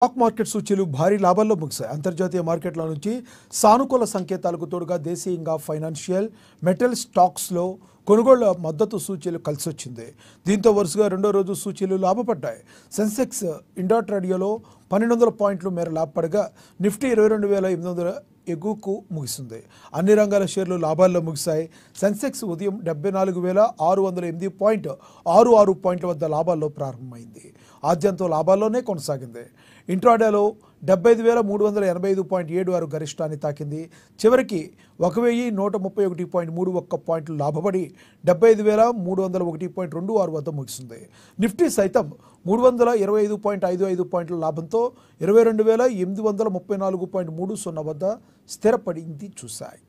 Stock market సూచీలు భారీ లాభాల్లో ముగిశాయి. అంతర్జాతీయ మార్కెట్ల నుంచి సానుకూల సంకేతాలకు తోడుగా దేశీయంగా ఫైనాన్షియల్ మెటల్ స్టాక్స్లో కొనుగోళ్ల మద్దతు సూచీలు కలిసొచ్చింది. దీంతో వరుసగా రెండో రోజు సూచీలు లాభపడ్డాయి. సెన్సెక్స్ ఇండాట్రేడియోలో 1200 పాయింట్ల మేర లాభపడగా నిఫ్టీ 22,800 ఎగువకు ముగిసింది. అన్ని రంగాల షేర్లు లాభాల్లో ముగిశాయి. సెన్సెక్స్ ఉదయం 74,608.66 పాయింట్ల వద్ద లాభాల్లో ప్రారంభమైంది. ఆద్యంతో లాభాల్లోనే కొనసాగింది. ఇంట్రాడేలో 75,385.76 గరిష్టాన్ని తాకింది. చివరికి 1,131.31 పాయింట్లు లాభపడి 75,301.26 వద్ద ముగిసింది. నిఫ్టీ సైతం 325.55 పాయింట్ల లాభంతో 22,834.30 వద్ద స్థిరపడింది చూశాయి.